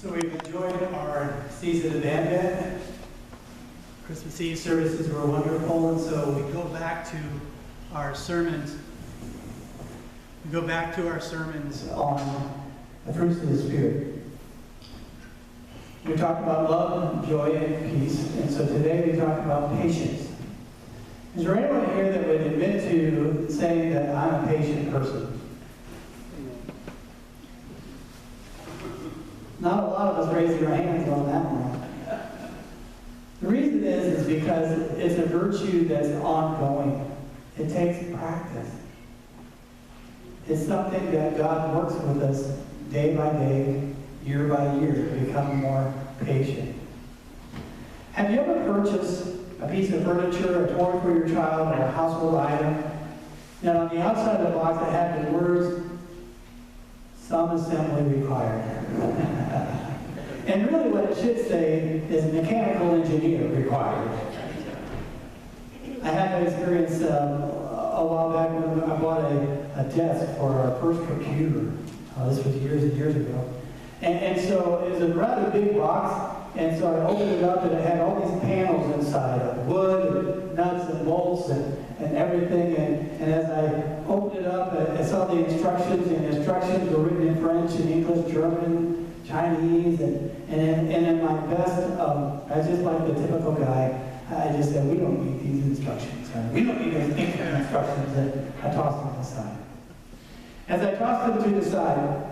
So we've enjoyed our season of Advent. Christmas Eve services were wonderful, and so we go back to our sermons. We go back to our sermons on the fruits of the Spirit. We talk about love, joy, and peace, and so today we talk about patience. Is there anyone here that would admit to saying that I'm a patient person? Not a lot of us raising our hands on that one. The reason is because it's a virtue that's ongoing. It takes practice. It's something that God works with us day by day, year by year, to become more patient. Have you ever purchased a piece of furniture, a toy for your child, or a household item? Now, on the outside of the box, it had the words, "Some assembly required." And really what it should say is mechanical engineer required. I had that experience a while back when I bought a desk for our first computer. This was years and years ago. And so it was a rather big box, and so I opened it up and it had all these panels inside of wood and nuts and bolts and everything. And as I opened it up, I saw the instructions, and the instructions were written in French and English, German, Chinese, and in my best, I was just like the typical guy. I just said, we don't need these instructions. We don't need those instructions. And I tossed them aside. As I tossed them to the side,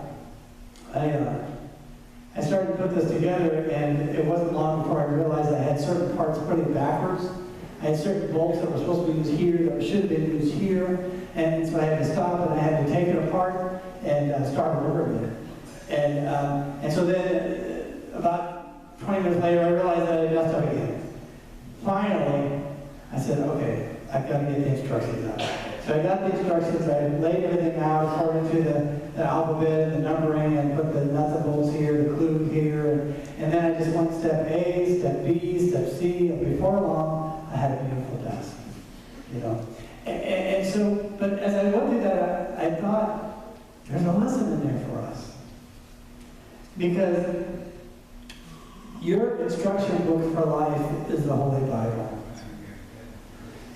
I started to put this together, and it wasn't long before I realized I had certain parts put in backwards. I had certain bolts that were supposed to be used here that should have been used here, and so I had to stop and I had to take it apart and start over again. And so then, about 20 minutes later, I realized that I messed up again. Finally, I said, okay, I've got to get the instructions out. So I got the instructions, I laid everything out according to the alphabet and the numbering, and put the nuts and bolts here, the clue here, and then I just went step A, step B, step C, and before long, I had a beautiful desk, you know. And so, but as I went through that, I thought, there's a lesson in there for us. Because your instruction book for life is the Holy Bible.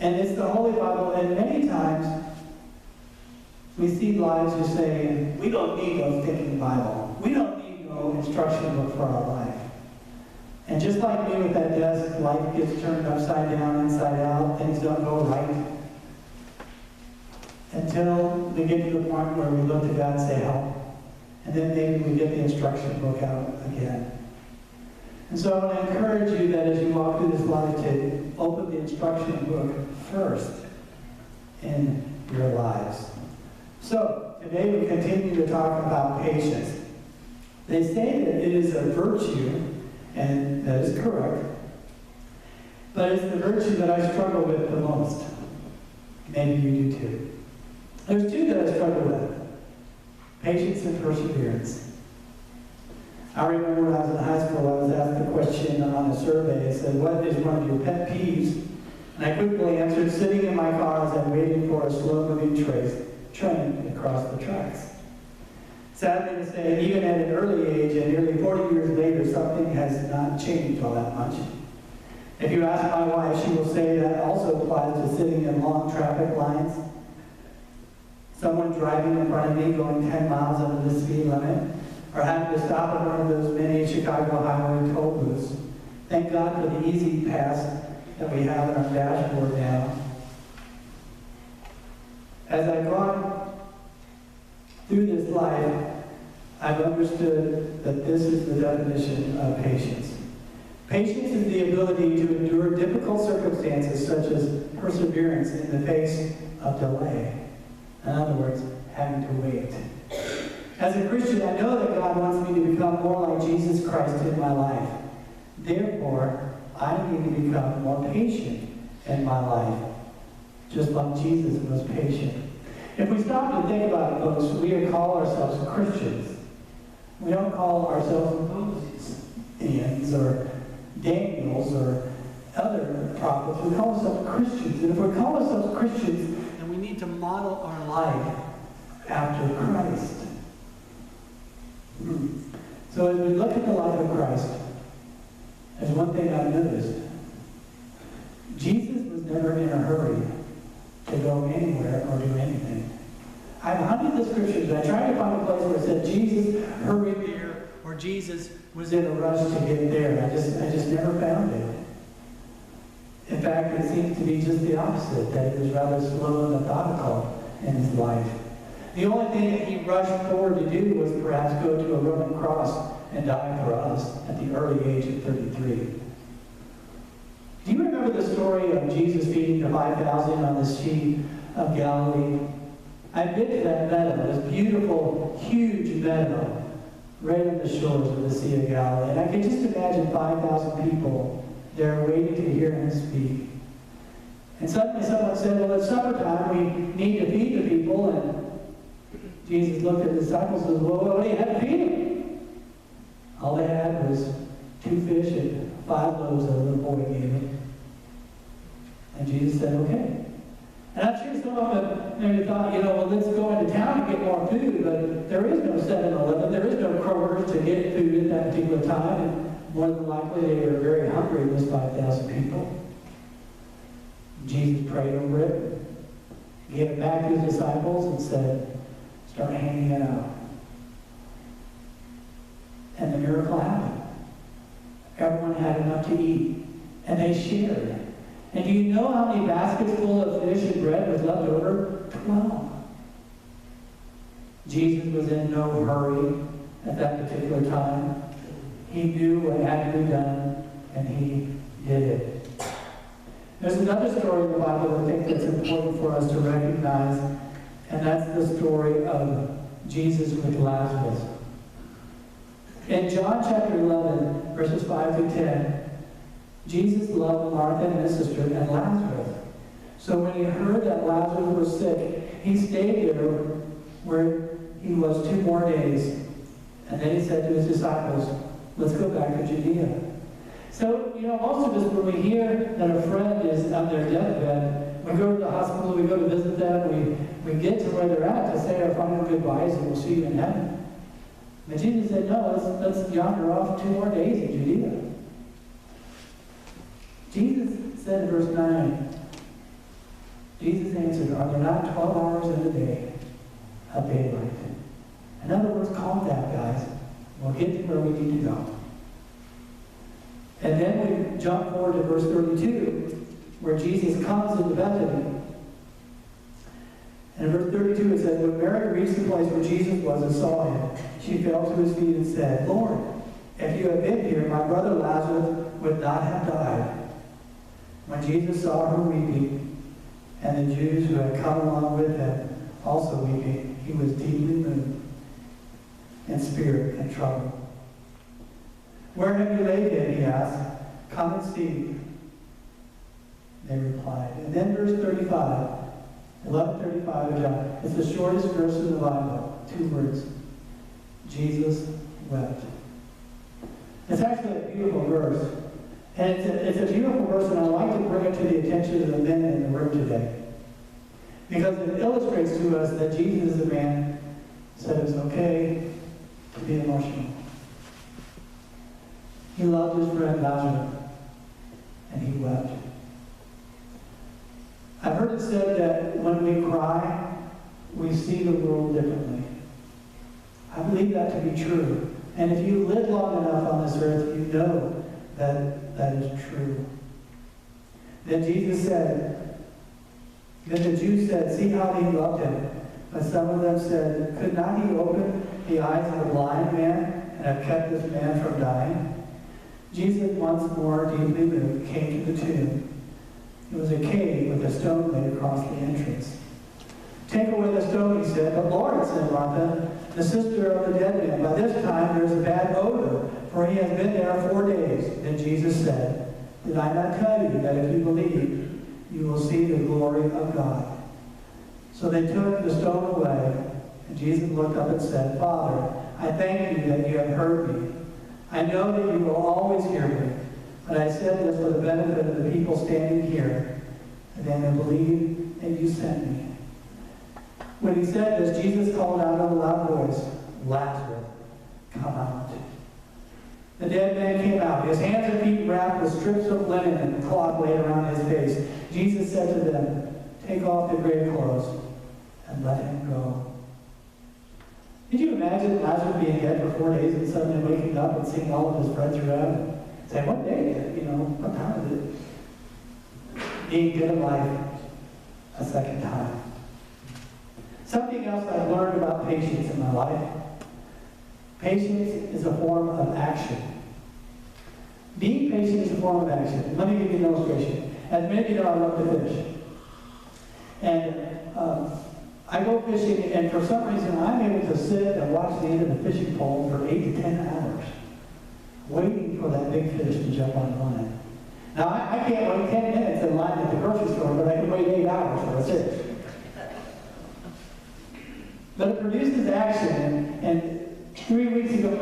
And it's the Holy Bible, and many times we see lives who say, we don't need no thinking Bible. We don't need no instruction book for our life. And just like me with that desk, life gets turned upside down, inside out, things don't go right. Until we get to the point where we look to God and say, help. And then maybe we get the instruction book out again. And so I want to encourage you that as you walk through this life to open the instruction book first in your lives. So today we continue to talk about patience. They say that it is a virtue, and that is correct, but it's the virtue that I struggle with the most. Maybe you do too. There's two that I struggle with. Patience and perseverance. I remember when I was in high school, I was asked a question on a survey. It said, what is one of your pet peeves? And I quickly answered, sitting in my car as I'm waiting for a slow-moving train to cross the tracks. Sadly to say, even at an early age, and nearly 40 years later, something has not changed all that much. If you ask my wife, she will say that also applies to sitting in long traffic lines. Someone driving in front of me going 10 miles under the speed limit, or having to stop at one of those many Chicago highway toll booths. Thank God for the easy pass that we have in our dashboard now. As I've gone through this life, I've understood that this is the definition of patience. Patience is the ability to endure difficult circumstances such as perseverance in the face of delay. In other words, having to wait. As a Christian, I know that God wants me to become more like Jesus Christ in my life. Therefore, I need to become more patient in my life, just like Jesus was patient. If we stop to think about it, folks, we call ourselves Christians. We don't call ourselves Moses or Daniels or other prophets. We call ourselves Christians. And if we call ourselves Christians, then we need to model our life after Christ. So as we look at the life of Christ, there's one thing I've noticed. Jesus was never in a hurry to go anywhere or do anything. I've hunted the scriptures, and I tried to find a place where it said Jesus hurried there, or Jesus was in a rush to get there. I just never found it. In fact, it seems to be just the opposite, that he was rather slow and methodical in his life. The only thing that he rushed forward to do was perhaps go to a Roman cross and die for us at the early age of 33. Do you remember the story of Jesus feeding the 5,000 on the Sea of Galilee? I've been to that meadow, this beautiful, huge meadow, right on the shores of the Sea of Galilee. And I can just imagine 5,000 people there waiting to hear him speak. And suddenly someone said, well, it's supper time, we need to feed the people. And Jesus looked at the disciples and said, well, what do you have to feed them? All they had was 2 fish and 5 loaves that a little boy gave him. And Jesus said, okay. And I'm sure some of them maybe thought, well, let's go into town and get more food, but there is no 7-Eleven, there is no Kroger to get food at that particular time, and more than likely they were very hungry, those 5,000 people. Jesus prayed over it, gave it back to his disciples, and said, start handing it out. And the miracle happened. Everyone had enough to eat, and they shared. And do you know how many baskets full of fish and bread was left over? 12. Jesus was in no hurry at that particular time. He knew what had to be done, and he did it. There's another story in the Bible I think that's important for us to recognize, and that's the story of Jesus with Lazarus. In John chapter 11, verses 5 through 10, Jesus loved Martha and his sister and Lazarus. So when he heard that Lazarus was sick, he stayed there where he was 2 more days. And then he said to his disciples, let's go back to Judea. So, most of us, when we hear that a friend is on their deathbed, we go to the hospital, we go to visit them, we get to where they're at to say our final goodbyes, and we'll see you in heaven. But Jesus said, no, let's yonder off 2 more days in Judea. Jesus said in verse 9, Jesus answered, are there not 12 hours in a day of daylight? In other words, calm down, guys. We'll get to where we need to go. And then we jump forward to verse 32, where Jesus comes into Bethany. And in verse 32 it says, when Mary reached the place where Jesus was and saw him, she fell to his feet and said, Lord, if you had been here, my brother Lazarus would not have died. When Jesus saw her weeping, and the Jews who had come along with him also weeping, he was deeply moved in spirit and troubled. Where have you laid him? He asked. Come and see. They replied. And then verse 35, 11:35 of John. It's the shortest verse in the Bible. 2 words. Jesus wept. It's actually a beautiful verse. And it's a beautiful verse, and I'd like to bring it to the attention of the men in the room today. Because it illustrates to us that Jesus is a man who said it was okay to be emotional. He loved his friend Lazarus, and he wept. I've heard it said that when we cry, we see the world differently. I believe that to be true. And if you live long enough on this earth, you know that that is true. Then Jesus said, then the Jews said, see how he loved him. But some of them said, could not he open the eyes of a blind man and have kept this man from dying? Jesus, once more deeply moved, came to the tomb. It was a cave with a stone laid across the entrance. Take away the stone, he said. But Lord, said Martha, the sister of the dead man, by this time there is a bad odor, for he has been there 4 days. Then Jesus said, did I not tell you that if you believe, you will see the glory of God? So they took the stone away, and Jesus looked up and said, Father, I thank you that you have heard me. I know that you will always hear me, but I said this for the benefit of the people standing here, and they may believe that you sent me. When he said this, Jesus called out in a loud voice, Lazarus, come out. The dead man came out, his hands and feet wrapped with strips of linen and cloth laid around his face. Jesus said to them, "Take off the grave clothes and let him go." Did you imagine Lazarus being dead for 4 days and suddenly waking up and seeing all of his friends around and saying, "What day is it? What time is it?" Being given life a second time. Something else I've learned about patience in my life. Patience is a form of action. Being patient is a form of action. Let me give you an illustration. As many of you know, I love to fish. And I go fishing, and for some reason, I'm able to sit and watch the end of the fishing pole for 8 to 10 hours, waiting for that big fish to jump on the line. Now, I can't wait 10 minutes in line at the grocery store, but I can wait 8 hours for a fish. But it produces action, and 3 weeks ago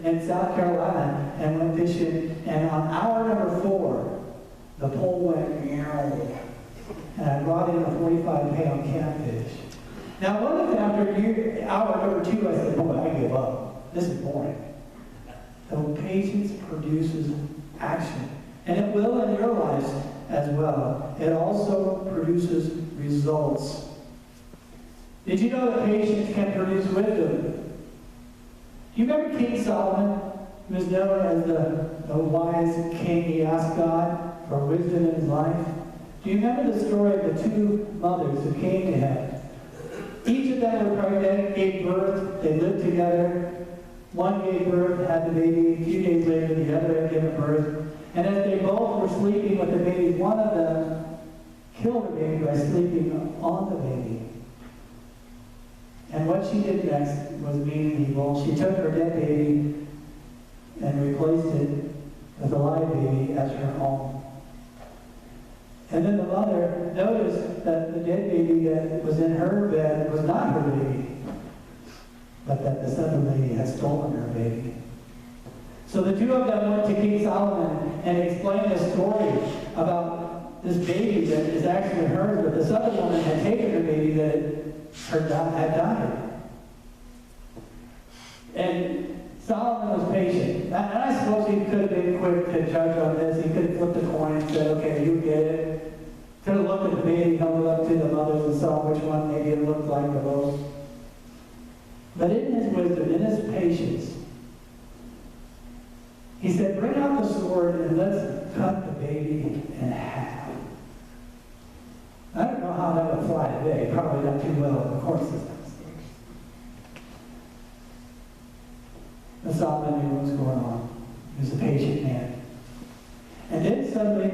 in South Carolina, and went fishing, and on hour number 4, the pole went meow, and I brought in a 45-pound catfish. Now, what if after hour number 2, I said, "Boy, I give up. This is boring." So patience produces action, and it will in your lives as well. It also produces results. Did you know that patience can produce wisdom? Do you remember King Solomon, who was known as the wise king? He asked God for wisdom in his life. Do you remember the story of the 2 mothers who came to him? Each of them were pregnant, gave birth, they lived together. One gave birth, had the baby. A few days later, the other had given birth. And as they both were sleeping with the baby, one of them killed the baby by sleeping on the baby. And what she did next was mean and evil. She took her dead baby and replaced it with a live baby as her own. And then the mother noticed that the dead baby that was in her bed was not her baby, but that this other lady had stolen her baby. So the 2 of them went to King Solomon and explained this story about this baby that is actually hers, but this other woman had taken her baby that had died. And Solomon was patient. And I suppose he could have been quick to judge on this. He could have flipped a coin and said, "Okay, you get it." Could have looked at the baby, held it up to the mothers and saw which one maybe it looked like the most. But in his wisdom, in his patience, he said, "Bring out the sword and let's cut the baby in half." I don't know how that would fly today. Probably not too well in the court systems. But Solomon knew what was going on. He was a patient man. And then suddenly,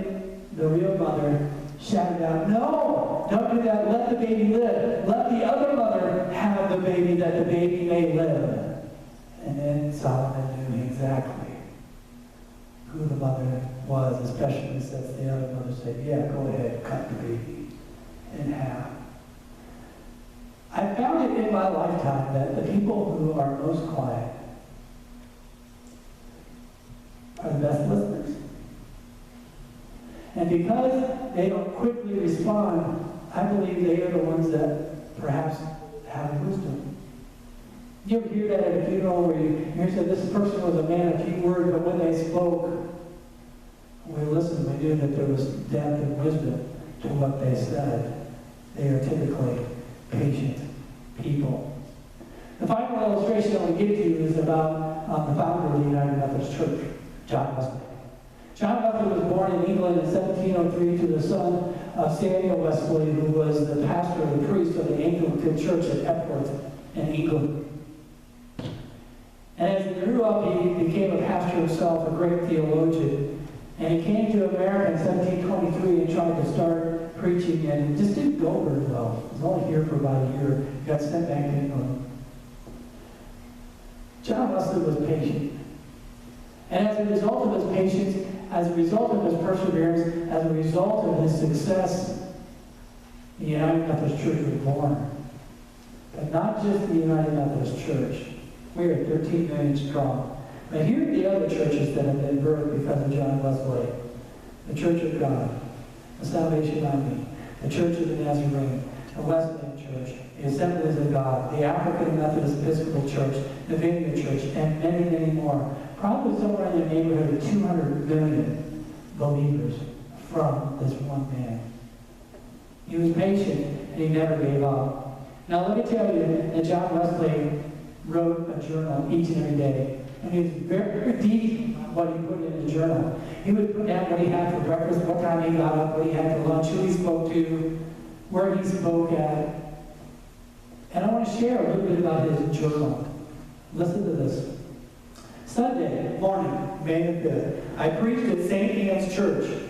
the real mother shouted out, "No! Don't do that. Let the baby live. Let the other mother have the baby that the baby may live." And then Solomon knew exactly who the mother was, especially since the other mother said, "Yeah, go ahead, cut the baby in half." I found it in my lifetime that the people who are most quiet are the best listeners. And because they don't quickly respond, I believe they are the ones that perhaps have wisdom. You ever hear that at a funeral where you hear said this person was a man of few words, but when they spoke, we listened, we knew that there was depth and wisdom to what they said. They are typically patient people. The final illustration I want to give to you is about the founder of the United Methodist Church, John Wesley. John Wesley was born in England in 1703 to the son of Samuel Wesley, who was the pastor and the priest of the Anglican Church at Epworth in England. And as he grew up, he became a pastor himself, a great theologian. And he came to America in 1723 and tried to start preaching, and it just didn't go very well. He was only here for about a year. He got sent back to England. John Wesley was patient. And as a result of his patience, as a result of his perseverance, as a result of his success, the United Methodist Church was born. But not just the United Methodist Church. We are 13 million strong. But here are the other churches that have been birthed because of John Wesley. The Church of God, the Salvation Army, the Church of the Nazarene, the Wesleyan Church, the Assemblies of God, the African Methodist Episcopal Church, the Vineyard Church, and many, many more. probably somewhere in the neighborhood of 200 million believers from this one man. He was patient, and he never gave up. Now let me tell you that John Wesley wrote a journal each and every day. And he was very deep on what he put in his journal. He would put down what he had for breakfast, what time he got up, what he had for lunch, who he spoke to, where he spoke at. And I want to share a little bit about his journal. Listen to this. Sunday morning, May the 5th, I preached at St. Anne's Church.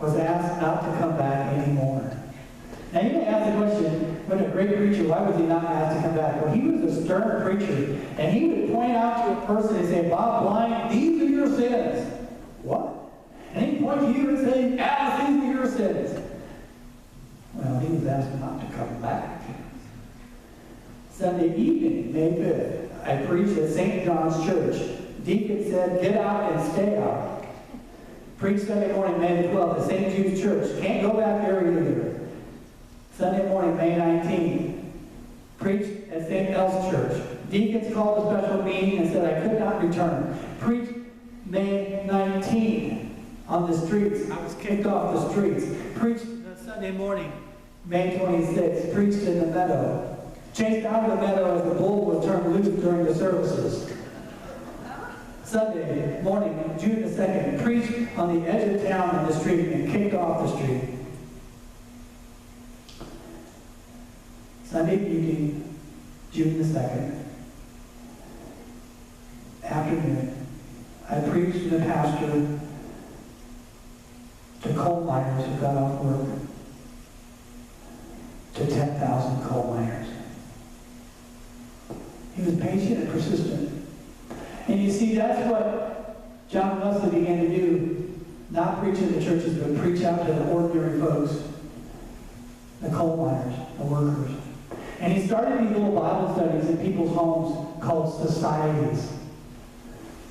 Was asked not to come back anymore. Now you may ask the question, when a great preacher, why was he not asked to come back? Well, he was a stern preacher, and he would point out to a person and say, Bob Blind, these are your sins. What? And he'd point to you and say, Alice, these are your sins. Well, he was asked not to come back. Sunday evening, May 5th, I preached at St. John's Church. Deacon said, get out and stay out. Preached Sunday morning, May the 12th, at St. Jude's Church. Can't go back there either. Sunday morning, May 19th, preached at St. El's Church. Deacons called a special meeting and said I could not return. Preached May 19th on the streets. I was kicked off the streets. Preached Sunday morning, May 26th, preached in the meadow. Chased out of the meadow as the bull was turned loose during the services. Sunday morning, June the 2nd, preached on the edge of town on the street and kicked off the street. Sunday evening, June the 2nd, afternoon, I preached to the pastor to coal miners who got off work, to 10,000 coal miners. He was patient and persistent. And you see, that's what John Wesley began to do, not preach in the churches, but preach out to the ordinary folks, the coal miners, the workers. And he started these little Bible studies in people's homes called societies.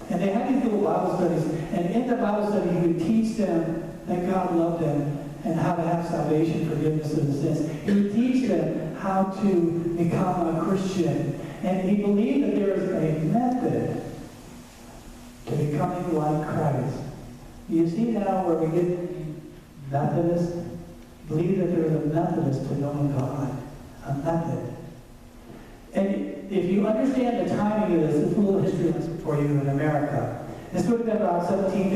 And they had these little Bible studies, and in the Bible study he would teach them that God loved them and how to have salvation, forgiveness of the sins. He would teach them how to become a Christian. And he believed that there is a method to becoming like Christ. You see now where we get Methodists? Believe that there is a Methodist to knowing God. A method. And if you understand the timing of this, it's a little history lesson for you in America. This would have been about 17